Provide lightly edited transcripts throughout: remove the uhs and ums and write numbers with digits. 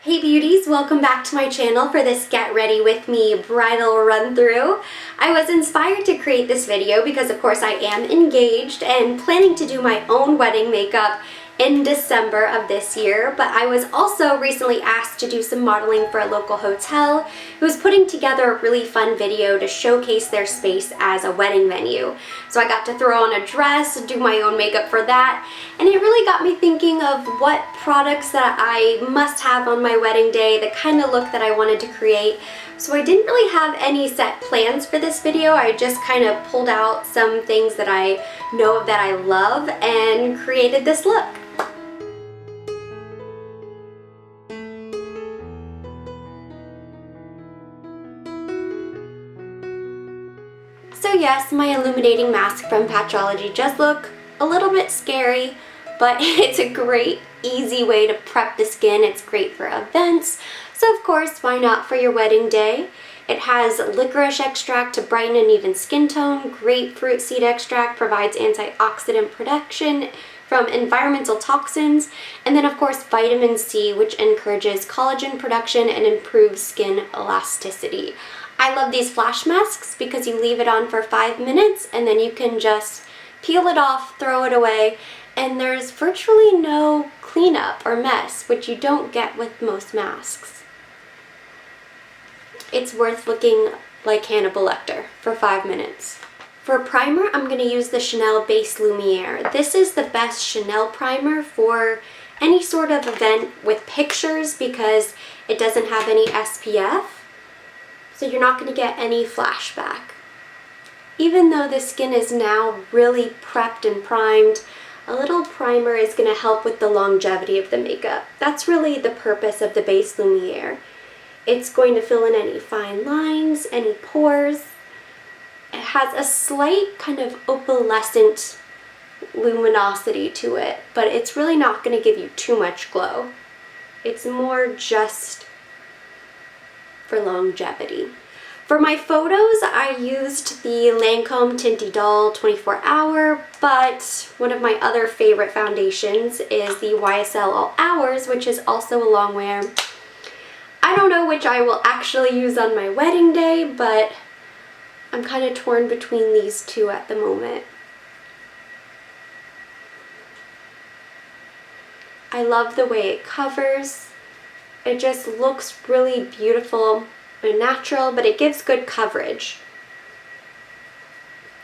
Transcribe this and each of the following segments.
Hey beauties, welcome back to my channel for this Get Ready With Me bridal run through. I was inspired to create this video because of course I am engaged and planning to do my own wedding makeup in December of this year, but I was also recently asked to do some modeling for a local hotel who was putting together a really fun video to showcase their space as a wedding venue. So I got to throw on a dress, do my own makeup for that, and it really got me thinking of what products that I must have on my wedding day, the kind of look that I wanted to create. So I didn't really have any set plans for this video. I just kind of pulled out some things that I know that I love and created this look. So yes, my illuminating mask from Patchology does look a little bit scary, but it's a great, easy way to prep the skin. It's great for events, so of course, why not for your wedding day? It has licorice extract to brighten an even skin tone. Grapefruit seed extract provides antioxidant protection from environmental toxins. And then of course, vitamin C, which encourages collagen production and improves skin elasticity. I love these flash masks because you leave it on for 5 minutes and then you can just peel it off, throw it away, and there's virtually no cleanup or mess, which you don't get with most masks. It's worth looking like Hannibal Lecter for 5 minutes. For primer, I'm going to use the Chanel Base Lumiere. This is the best Chanel primer for any sort of event with pictures because it doesn't have any SPF. So you're not going to get any flashback. Even though the skin is now really prepped and primed, a little primer is going to help with the longevity of the makeup. That's really the purpose of the Base Lumiere. It's going to fill in any fine lines, any pores. It has a slight kind of opalescent luminosity to it, but it's really not going to give you too much glow. It's more just for longevity. For my photos, I used the Lancome Tinty Doll 24 Hour, but one of my other favorite foundations is the YSL All Hours, which is also a long wear. I don't know which I will actually use on my wedding day, but I'm kind of torn between these two at the moment. I love the way it covers. It just looks really beautiful and natural, but it gives good coverage.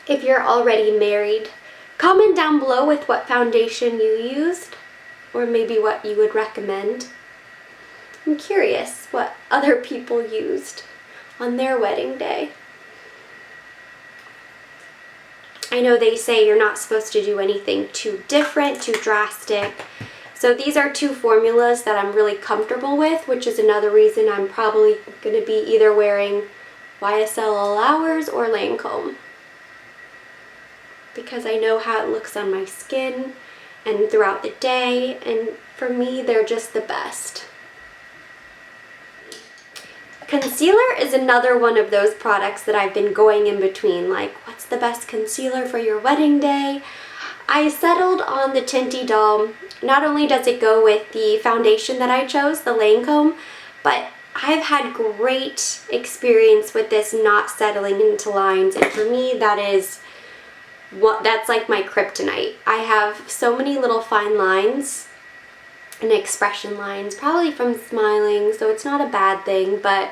If you're already married, comment down below with what foundation you used, or maybe what you would recommend. I'm curious what other people used on their wedding day. I know they say you're not supposed to do anything too different, too drastic. So these are two formulas that I'm really comfortable with, which is another reason I'm probably going to be either wearing YSL All Hours or Lancome. Because I know how it looks on my skin and throughout the day, and for me, they're just the best. Concealer is another one of those products that I've been going in between, like, what's the best concealer for your wedding day? I settled on the Tinty Doll. Not only does it go with the foundation that I chose, the Lancome, but I've had great experience with this not settling into lines, and for me that's like my kryptonite. I have so many little fine lines and expression lines, probably from smiling, so it's not a bad thing, but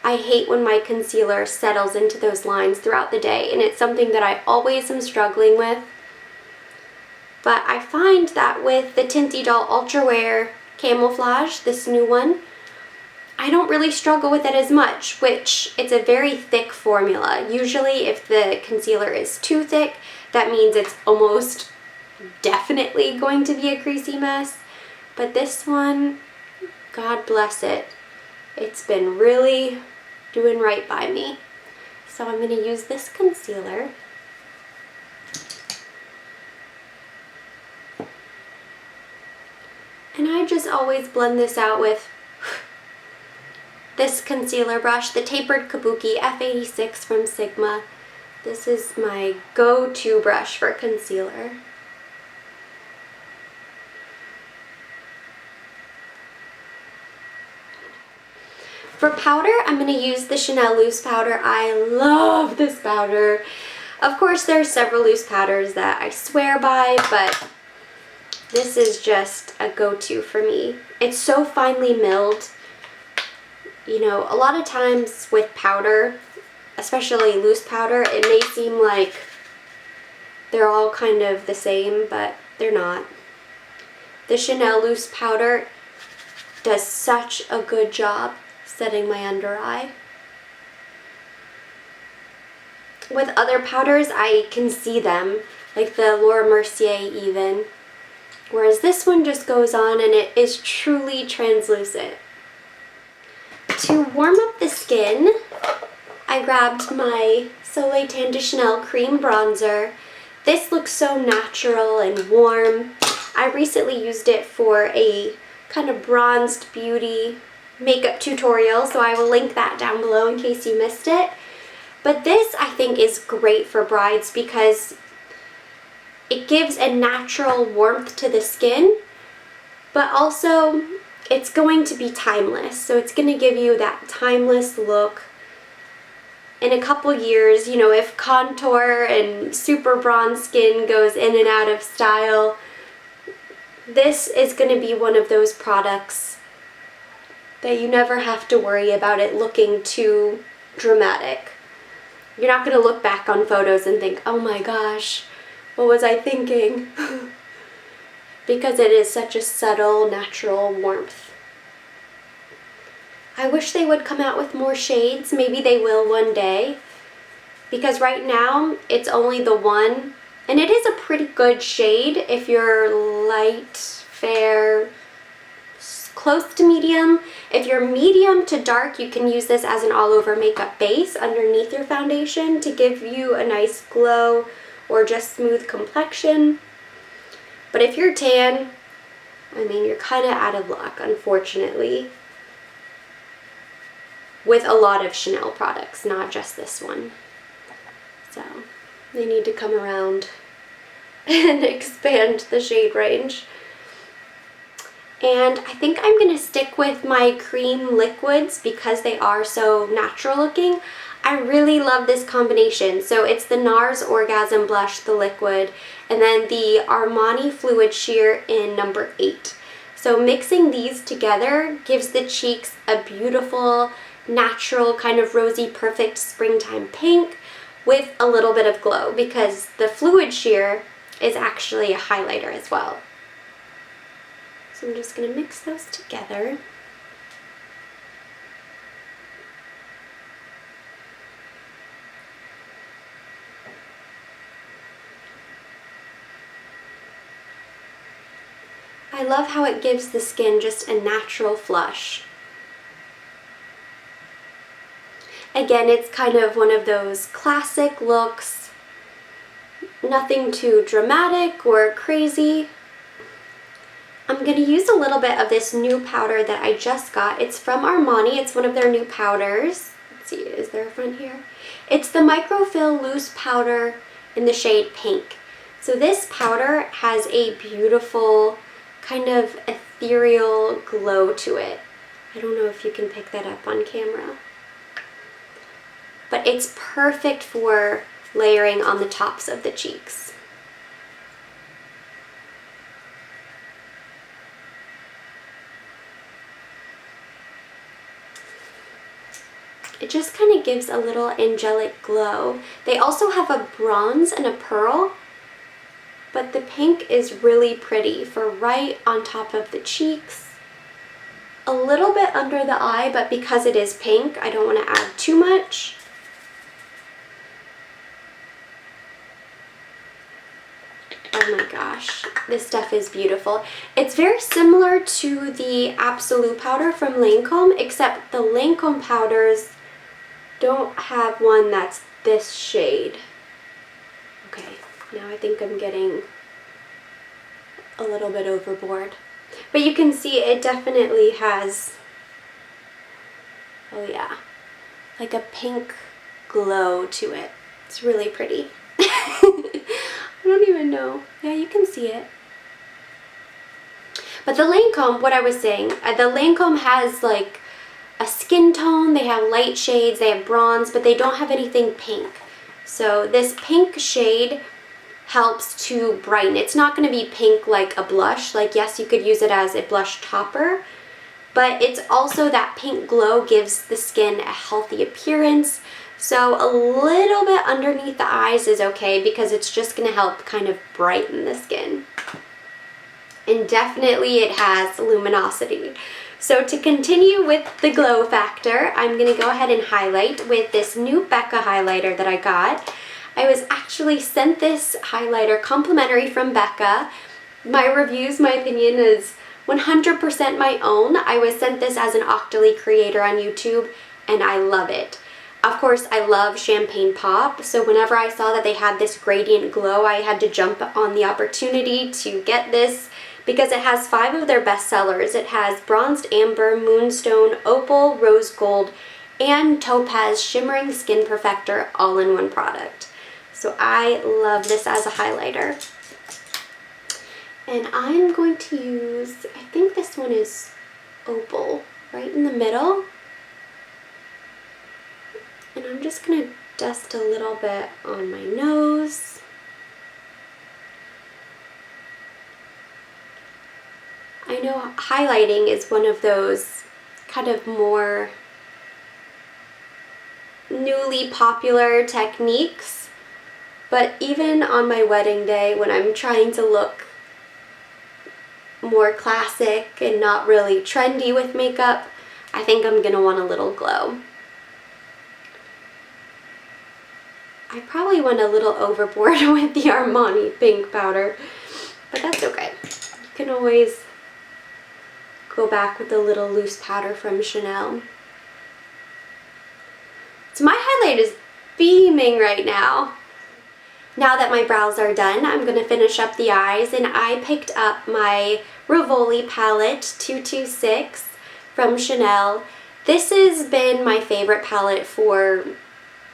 I hate when my concealer settles into those lines throughout the day, and it's something that I always am struggling with. But I find that with the Tinty Doll Ultra Wear Camouflage, this new one, I don't really struggle with it as much, which it's a very thick formula. Usually if the concealer is too thick, that means it's almost definitely going to be a greasy mess. But this one, God bless it, it's been really doing right by me. So I'm going to use this concealer. And I just always blend this out with this concealer brush, the Tapered Kabuki F86 from Sigma. This is my go-to brush for concealer. For powder, I'm going to use the Chanel loose powder. I love this powder. Of course, there are several loose powders that I swear by, but this is just a go-to for me. It's so finely milled. You know, a lot of times with powder, especially loose powder, it may seem like they're all kind of the same, but they're not. The Chanel loose powder does such a good job setting my under eye. With other powders, I can see them, like the Laura Mercier even, whereas this one just goes on and it is truly translucent. To warm up the skin, I grabbed my Soleil Tan de Chanel Cream Bronzer. This looks so natural and warm. I recently used it for a kind of bronzed beauty makeup tutorial, so I will link that down below in case you missed it. But this, I think, is great for brides because it gives a natural warmth to the skin, but also it's going to be timeless. So it's going to give you that timeless look. In a couple years, you know, if contour and super bronze skin goes in and out of style, this is going to be one of those products that you never have to worry about it looking too dramatic. You're not going to look back on photos and think, oh my gosh, what was I thinking? Because it is such a subtle, natural warmth. I wish they would come out with more shades. Maybe they will one day. Because right now, it's only the one. And it is a pretty good shade if you're light, fair, close to medium. If you're medium to dark, you can use this as an all-over makeup base underneath your foundation to give you a nice glow or just smooth complexion. But if you're tan, I mean, you're kind of out of luck, unfortunately, with a lot of Chanel products, not just this one. So they need to come around and expand the shade range. And I think I'm going to stick with my cream liquids because they are so natural looking. I really love this combination. So it's the NARS Orgasm Blush, the liquid, and then the Armani Fluid Sheer in number 8. So mixing these together gives the cheeks a beautiful, natural, kind of rosy, perfect springtime pink with a little bit of glow because the Fluid Sheer is actually a highlighter as well. So I'm just going to mix those together. I love how it gives the skin just a natural flush. Again, it's kind of one of those classic looks, nothing too dramatic or crazy. I'm going to use a little bit of this new powder that I just got. It's from Armani. It's one of their new powders. Let's see, is there a front here? It's the Microfill Loose Powder in the shade Pink. So this powder has a beautiful kind of ethereal glow to it. I don't know if you can pick that up on camera. But it's perfect for layering on the tops of the cheeks. It just kind of gives a little angelic glow. They also have a bronze and a pearl, but the pink is really pretty for right on top of the cheeks. A little bit under the eye, but because it is pink, I don't want to add too much. Oh my gosh, this stuff is beautiful. It's very similar to the Absolute powder from Lancome, except the Lancome powders don't have one that's this shade. Okay, now I think I'm getting a little bit overboard. But you can see it definitely has, oh yeah, like a pink glow to it. It's really pretty. I don't even know. Yeah, you can see it. But the Lancome, what I was saying, the Lancome has like a skin tone, they have light shades, they have bronze, but they don't have anything pink. So this pink shade helps to brighten. It's not going to be pink like a blush. Like, yes, you could use it as a blush topper, but it's also that pink glow gives the skin a healthy appearance. So a little bit underneath the eyes is okay because it's just going to help kind of brighten the skin. And definitely it has luminosity. So to continue with the glow factor, I'm going to go ahead and highlight with this new Becca highlighter that I got. I was actually sent this highlighter complimentary from Becca. My reviews, my opinion is 100% my own. I was sent this as an Octoly creator on YouTube, and I love it. Of course, I love Champagne Pop, so whenever I saw that they had this gradient glow, I had to jump on the opportunity to get this because it has 5 of their best sellers. It has Bronzed Amber, Moonstone, Opal, Rose Gold, and Topaz Shimmering Skin Perfector all in one product. So I love this as a highlighter. And I'm going to use, I think this one is Opal, right in the middle. And I'm just going to dust a little bit on my nose. I know highlighting is one of those kind of more newly popular techniques, but even on my wedding day when I'm trying to look more classic and not really trendy with makeup, I think I'm going to want a little glow. I probably went a little overboard with the Armani pink powder, but that's okay. You can always go back with a little loose powder from Chanel. So my highlight is beaming right now. Now that my brows are done, I'm going to finish up the eyes, and I picked up my Rivoli palette 226 from Chanel. This has been my favorite palette for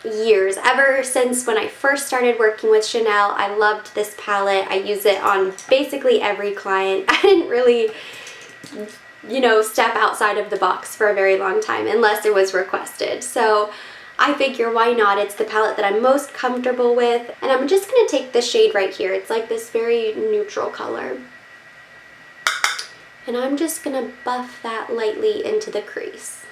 years. Ever since when I first started working with Chanel, I loved this palette. I use it on basically every client. I didn't really, step outside of the box for a very long time unless it was requested. So I figure why not? It's the palette that I'm most comfortable with. And I'm just going to take this shade right here. It's like this very neutral color. And I'm just going to buff that lightly into the crease.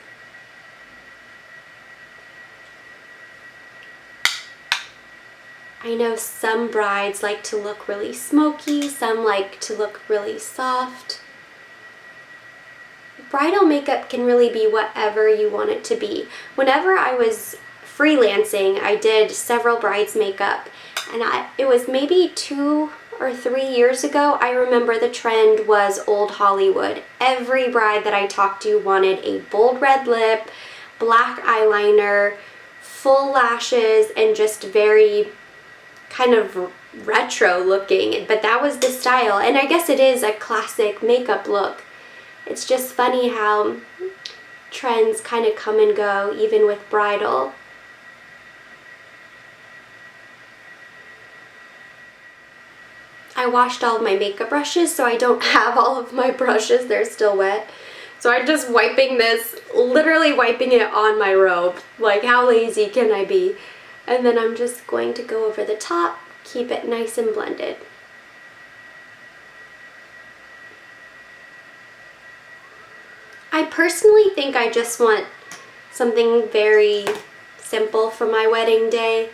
I know some brides like to look really smoky, some like to look really soft. Bridal makeup can really be whatever you want it to be. Whenever I was freelancing, I did several brides' makeup, and it was maybe 2 or 3 years ago. I remember the trend was old Hollywood. Every bride that I talked to wanted a bold red lip, black eyeliner, full lashes, and just very kind of retro looking, but that was the style. And I guess it is a classic makeup look. It's just funny how trends kind of come and go, even with bridal. I washed all of my makeup brushes, so I don't have all of my brushes. They're still wet. So I'm just wiping this, literally wiping it on my robe. Like, how lazy can I be? And then I'm just going to go over the top, keep it nice and blended. I personally think I just want something very simple for my wedding day.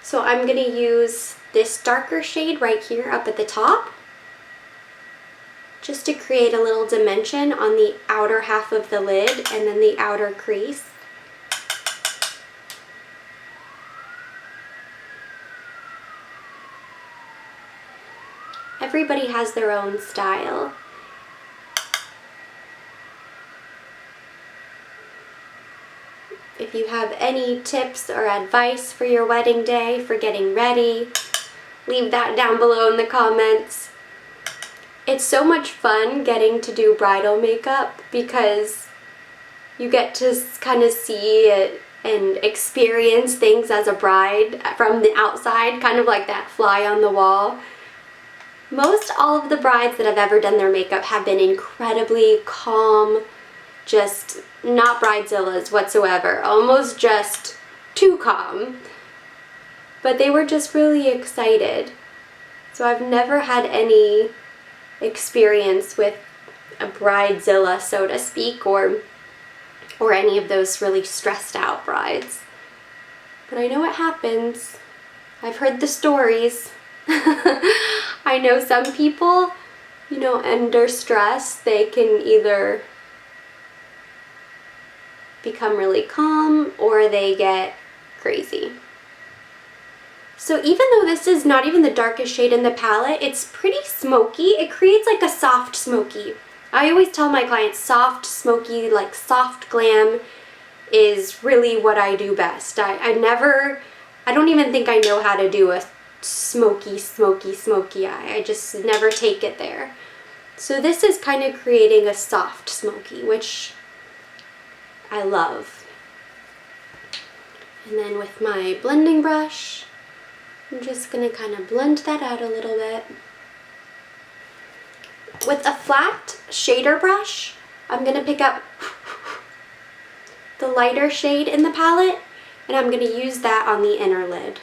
So I'm going to use this darker shade right here up at the top, just to create a little dimension on the outer half of the lid and then the outer crease. Everybody has their own style. If you have any tips or advice for your wedding day, for getting ready, leave that down below in the comments. It's so much fun getting to do bridal makeup because you get to kind of see it and experience things as a bride from the outside, kind of like that fly on the wall. Most all of the brides that have ever done their makeup have been incredibly calm, just not bridezillas whatsoever, almost just too calm. But they were just really excited. So I've never had any experience with a bridezilla, so to speak, or any of those really stressed out brides. But I know it happens. I've heard the stories. I know some people, you know, under stress, they can either become really calm or they get crazy. So even though this is not even the darkest shade in the palette, it's pretty smoky. It creates like a soft smoky. I always tell my clients soft smoky, like soft glam is really what I do best. I don't even think I know how to do a smoky eye. I just never take it there. So this is kind of creating a soft smoky, which I love. And then with my blending brush, I'm just going to kind of blend that out a little bit. With a flat shader brush, I'm going to pick up the lighter shade in the palette, and I'm going to use that on the inner lid.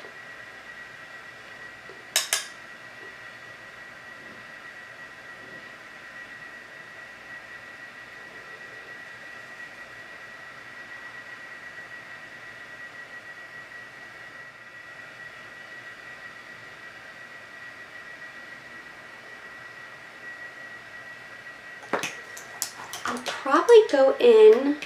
I'll probably go in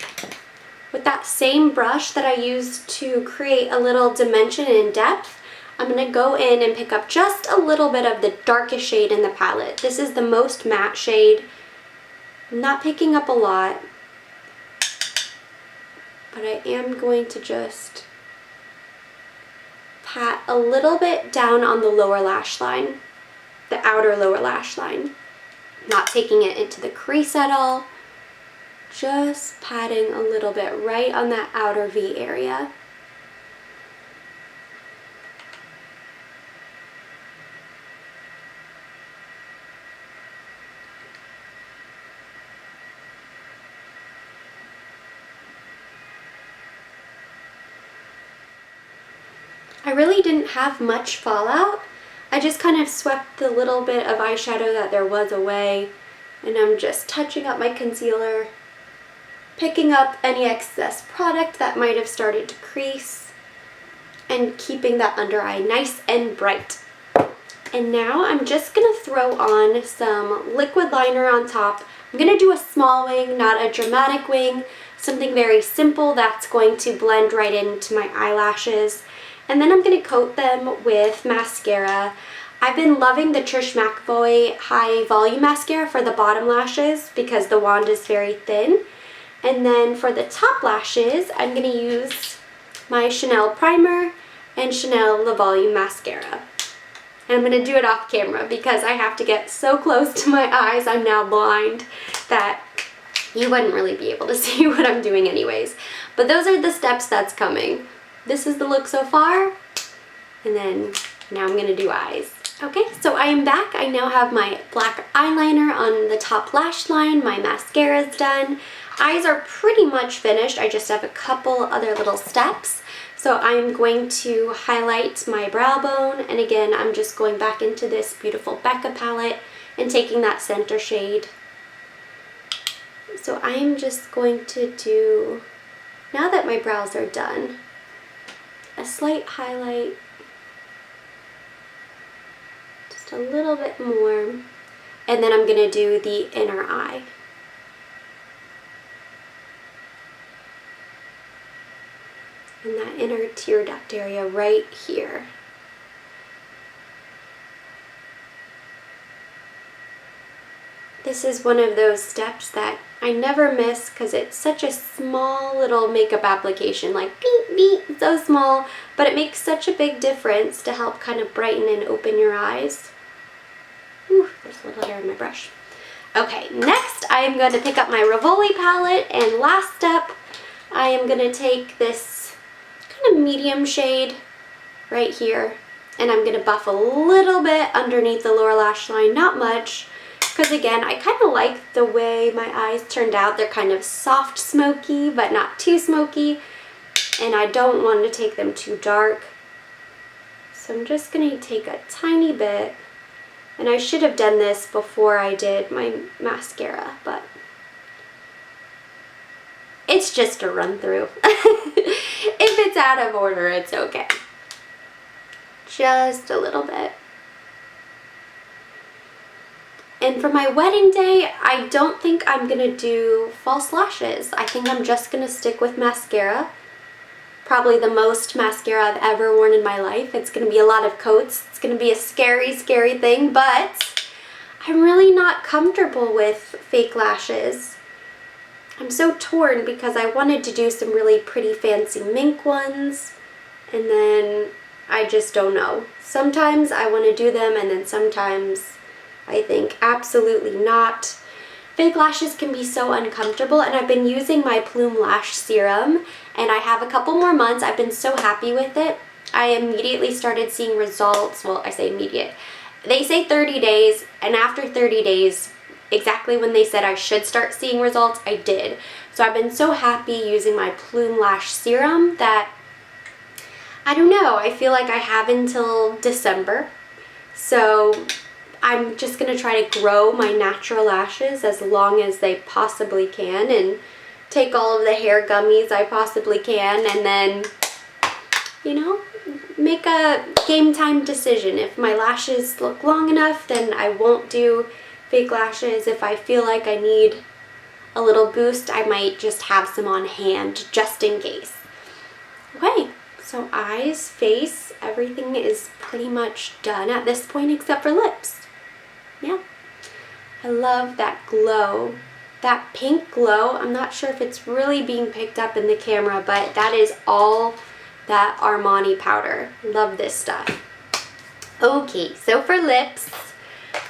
with that same brush that I used to create a little dimension and depth. I'm going to go in and pick up just a little bit of the darkest shade in the palette. This is the most matte shade. I'm not picking up a lot, but I am going to just pat a little bit down on the lower lash line, the outer lower lash line. Not taking it into the crease at all. Just patting a little bit right on that outer V area. I really didn't have much fallout. I just kind of swept the little bit of eyeshadow that there was away, and I'm just touching up my concealer, picking up any excess product that might have started to crease, and keeping that under eye nice and bright. And now I'm just going to throw on some liquid liner on top. I'm going to do a small wing, not a dramatic wing, something very simple that's going to blend right into my eyelashes. And then I'm going to coat them with mascara. I've been loving the Trish McEvoy High Volume Mascara for the bottom lashes because the wand is very thin. And then for the top lashes, I'm going to use my Chanel Primer and Chanel Le Volume Mascara. And I'm going to do it off camera because I have to get so close to my eyes, I'm now blind, that you wouldn't really be able to see what I'm doing anyways. But those are the steps that's coming. This is the look so far, and then now I'm going to do eyes. Okay, so I am back. I now have my black eyeliner on the top lash line. My mascara is done. Eyes are pretty much finished. I just have a couple other little steps. So I'm going to highlight my brow bone, and again, I'm just going back into this beautiful Becca palette and taking that center shade. So I'm just going to do, now that my brows are done, a slight highlight, just a little bit more, and then I'm going to do the inner eye. And that inner tear duct area right here. This is one of those steps that I never miss because it's such a small little makeup application, like beep beep, so small, but it makes such a big difference to help kind of brighten and open your eyes. Ooh, there's a little hair in my brush. Okay, next I am going to pick up my Rivoli palette, and last step I am going to take this kind of medium shade right here, and I'm going to buff a little bit underneath the lower lash line, not much, because again, I kind of like the way my eyes turned out. They're kind of soft smoky, but not too smoky, and I don't want to take them too dark. So I'm just going to take a tiny bit, and I should have done this before I did my mascara, but it's just a run through. If it's out of order, it's okay. Just a little bit. And for my wedding day, I don't think I'm going to do false lashes. I think I'm just going to stick with mascara. Probably the most mascara I've ever worn in my life. It's going to be a lot of coats. It's going to be a scary, scary thing, but I'm really not comfortable with fake lashes. I'm so torn because I wanted to do some really pretty fancy mink ones, and then I just don't know. Sometimes I want to do them, and then sometimes I think absolutely not. Fake lashes can be so uncomfortable, and I've been using my Plume Lash Serum, and I have a couple more months. I've been so happy with it. I immediately started seeing results. Well, I say immediate. They say 30 days, and after 30 days, exactly when they said I should start seeing results, I did. So I've been so happy using my Plume Lash Serum that, I don't know, I feel like I have until December. So I'm just going to try to grow my natural lashes as long as they possibly can, and take all of the hair gummies I possibly can, and then, you know, make a game time decision. If my lashes look long enough, then I won't do fake lashes. If I feel like I need a little boost, I might just have some on hand just in case. Okay, so eyes, face, everything is pretty much done at this point except for lips. Yeah, I love that glow, that pink glow. I'm not sure if it's really being picked up in the camera, but that is all that Armani powder. Love this stuff. Okay, so for lips,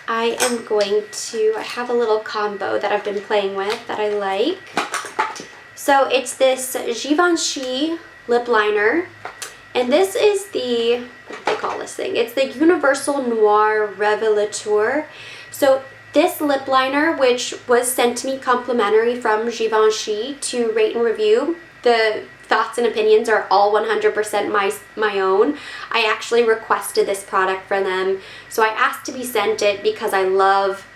I am going to, I have a little combo that I've been playing with that I like. So it's this Givenchy lip liner, and this is the, what do they call this thing? It's the Universal Noir Revelateur. So this lip liner, which was sent to me complimentary from Givenchy to rate and review, the thoughts and opinions are all 100% my own. I actually requested this product from them, so I asked to be sent it because I love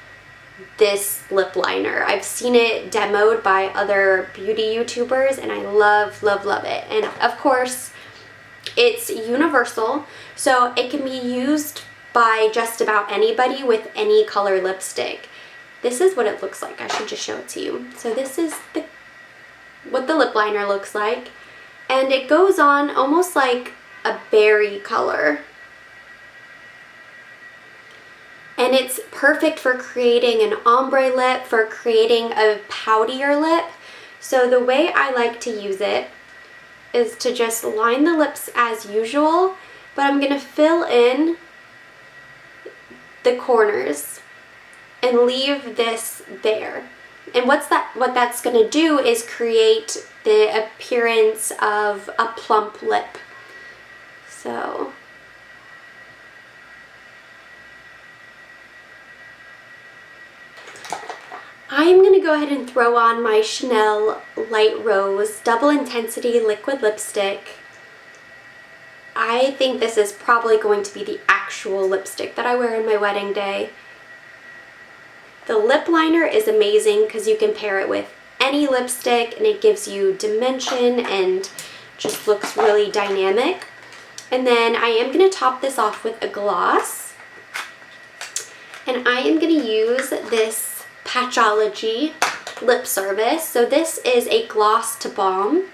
this lip liner. I've seen it demoed by other beauty YouTubers, and I love, love, love it. And of course, it's universal, so it can be used by just about anybody with any color lipstick. This is what it looks like. I should just show it to you. So this is what the lip liner looks like, and it goes on almost like a berry color. And it's perfect for creating an ombre lip, for creating a poutier lip. So the way I like to use it is to just line the lips as usual, but I'm going to fill in the corners and leave this there. And what that's going to do is create the appearance of a plump lip. So I'm going to go ahead and throw on my Chanel Light Rose Double Intensity Liquid Lipstick. I think this is probably going to be the actual lipstick that I wear on my wedding day. The lip liner is amazing because you can pair it with any lipstick and it gives you dimension and just looks really dynamic. And then I am going to top this off with a gloss. And I am going to use this Patchology lip service. So this is a gloss to balm.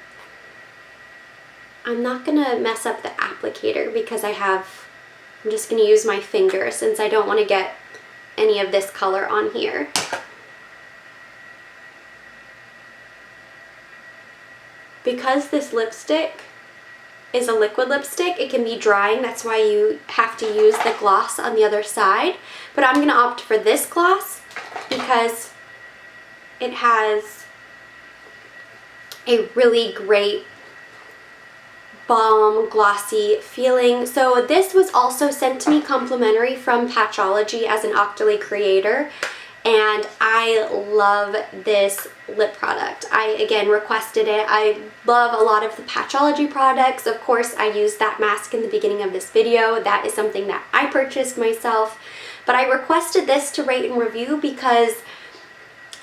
I'm not going to mess up the applicator because I'm just going to use my finger since I don't want to get any of this color on here. Because this lipstick is a liquid lipstick, it can be drying. That's why you have to use the gloss on the other side. But I'm going to opt for this gloss because it has a really great balm glossy feeling. So this was also sent to me complimentary from Patchology as an Octoly creator, and I love this lip product. I, again, requested it. I love a lot of the Patchology products. Of course, I used that mask in the beginning of this video. That is something that I purchased myself. But I requested this to rate and review because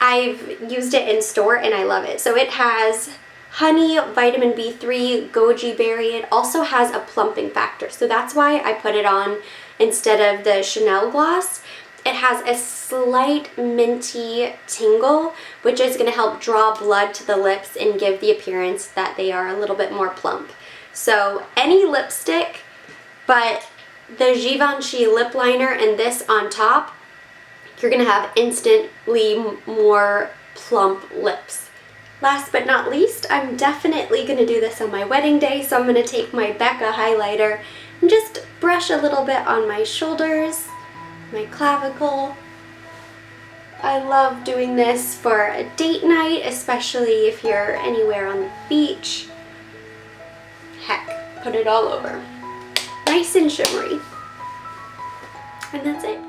I've used it in store and I love it. So it has honey, vitamin B3, goji berry. It also has a plumping factor. So that's why I put it on instead of the Chanel gloss. It has a slight minty tingle, which is going to help draw blood to the lips and give the appearance that they are a little bit more plump. So any lipstick, but the Givenchy lip liner and this on top, you're going to have instantly more plump lips. Last but not least, I'm definitely going to do this on my wedding day, so I'm going to take my Becca highlighter and just brush a little bit on my shoulders, my clavicle. I love doing this for a date night, especially if you're anywhere on the beach. Heck, put it all over. Nice and shimmery. And that's it.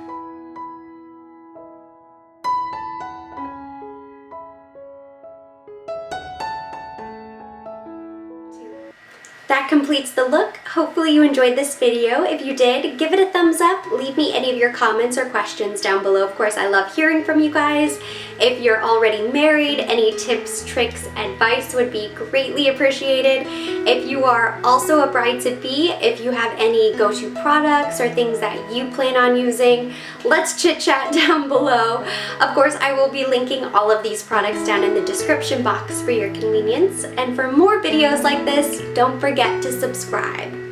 That completes the look. Hopefully you enjoyed this video. If you did, give it a thumbs up. Leave me any of your comments or questions down below. Of course, I love hearing from you guys. If you're already married, any tips, tricks, advice would be greatly appreciated. If you are also a bride-to-be, if you have any go-to products or things that you plan on using, let's chit-chat down below. Of course, I will be linking all of these products down in the description box for your convenience. And for more videos like this, don't forget to subscribe.